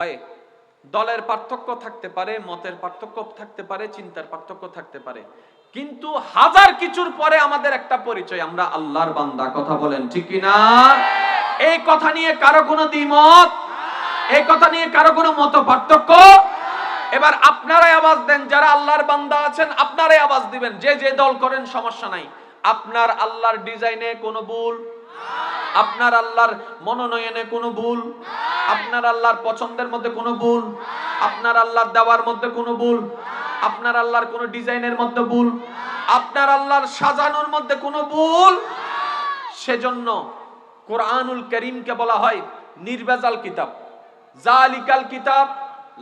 দলের পার্থক্য থাকতে পারে, মতের পার্থক্য থাকতে পারে, চিন্তার পার্থক্য থাকতে পারে, কিন্তু হাজার কিছুর পরে আমাদের একটা পরিচয়, আমরা আল্লাহর বান্দা। কথা বলেন ঠিক কি না? এই কথা নিয়ে কারো কোনো দ্বিমত, এই কথা নিয়ে কারো কোনো মত পার্থক্য? এবার আপনারাই আওয়াজ দেন, যারা আল্লাহর বান্দা আছেন আপনারাই আওয়াজ দিবেন। যে যে দল করেন সমস্যা নাই, আপনার আল্লাহর ডিজাইনে কোনো ভুল, আপনার আল্লাহর মনোনয়নে কোনো ভুল, আপনার আল্লাহর পছন্দের মধ্যে কোনো ভুল, আপনার আল্লাহর দেওয়ার মধ্যে কোনো ভুল, আপনার আল্লাহর কোনো ডিজাইনের মধ্যে ভুল, আপনার আল্লাহর সাজানোর মধ্যে কোনো ভুল। সেজন্য কোরআনুল কারীমকে বলা হয় নির্ভেজাল কিতাব। জালিকাল কিতাব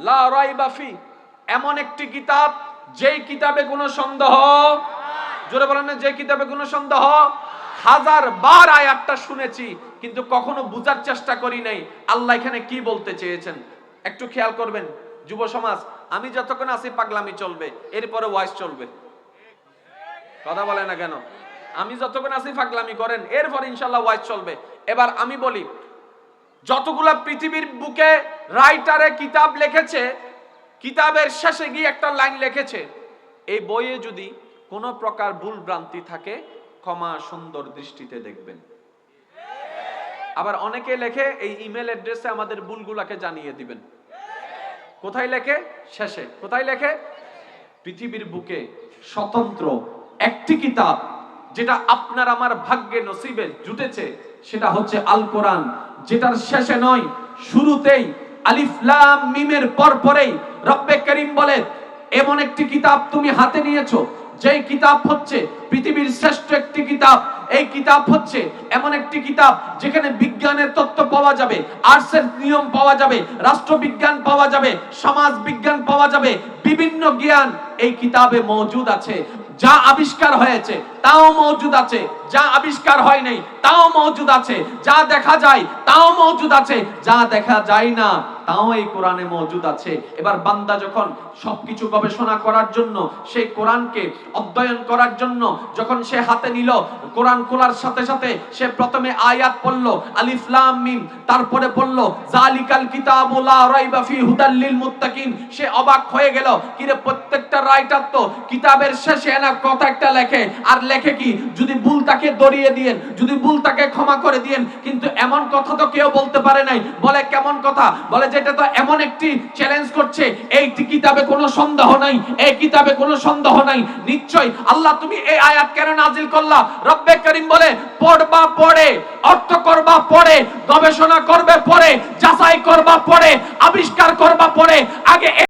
লা রাইবা ফি, এমন একটি কিতাব যেই কিতাবে কোনো সন্দেহ, জোরে বলেন না, যে কিতাবে কোনো সন্দেহ। হাজার বার আয়াতটা শুনেছি কিন্তু কখনো বুঝার চেষ্টা করি নাই আল্লাহ এখানে কি বলতে চেয়েছেন। একটু খেয়াল করবেন যুব সমাজ, আমি যতক্ষণ আছি পাগলামি চলবে, এরপরে ওয়াইজ চলবে। কথা বলে না কেন? আমি যতক্ষণ আছি পাগলামি করেন, এরপর ইনশাআল্লাহ ওয়াইজ চলবে। এবার আমি বলি, যতগুলা পৃথিবীর বুকে রাইটারে কিতাব লিখেছে, কিতাবের শেষে গিয়ে একটা লাইন লিখেছে, এই বইয়ে যদি কোনো প্রকার ভুল ভ্রান্তি থাকে ক্ষমা সুন্দর দৃষ্টিতে দেখবেন। আবার অনেকে লেখে এই ইমেল অ্যাড্রেসে আমাদের ভুলগুলাকে জানিয়ে দিবেন। কোথায় লেখে? শেষে। কোথায় লেখে? পৃথিবীর বুকে স্বতন্ত্র একটি কিতাব যেটা আপনার আমার ভাগ্যে নসিবে জুটেছে, সেটা হচ্ছে আল কোরআন, যেটার শেষে নয় শুরুতেই আলিফ লাম মিমের পরপরেই রব্বে করিম বলে, এমন একটি কিতাব তুমি হাতে নিয়েছো যেই কিতাব হচ্ছে পৃথিবীর শ্রেষ্ঠ একটি কিতাব। এই কিতাব হচ্ছে এমন একটি কিতাব যেখানে বিজ্ঞানের তত্ত্ব পাওয়া যাবে, আর্টসের নিয়ম পাওয়া যাবে, রাষ্ট্রবিজ্ঞান পাওয়া যাবে, সমাজ বিজ্ঞান পাওয়া যাবে, বিভিন্ন জ্ঞান এই কিতাবে মজুদ আছে। যা আবিষ্কার হয়েছে তাও মজুদ আছে, যা আবিষ্কার হয় নাই তাও মজুদ আছে, যা দেখা যায় তাও মজুদ আছে, যা দেখা যায় না তাও এই কোরআনে মজুদ আছে। এবার বান্দা যখন সবকিছু গবেষণা করার জন্য, সেই কোরআনকে অধ্যয়ন করার জন্য যখন সে হাতে নিল, কোরআন খোলার সাথে সাথে সে প্রথমে আয়াত পড়লো আলিফ লাম মিম, তারপরে পড়লো জালিকাল কিতাবু লা রাইবা ফি হুদাল লিল মুত্তাকিন। সে অবাক হয়ে গেল, কিরে প্রত্যেকটা রাইটার তো কিতাবের শেষে না কথা একটা লেখে, আর লেখে কি যদি ভুল তাকে দরিয়ে দিয়েন, যদি ভুল তাকে ক্ষমা করে দিয়েন, কিন্তু এমন কথা তো কেউ বলতে পারে নাই। বলে কেমন কথা? বলে যেটা তো এমন একটি চ্যালেঞ্জ করছে, এই কিতাবে কোনো সন্দেহ নাই, এই কিতাবে কোনো সন্দেহ নাই। নিশ্চয় আল্লাহ তুমি এই আয়াত কেন নাজিল করলা? রব্বে করিম বলে, পড়বা পড়ে, অর্থ করবা পড়ে, গবেষণা করবে পড়ে, যাচাই করবা পড়ে, আবিষ্কার করবা পড়ে, আগে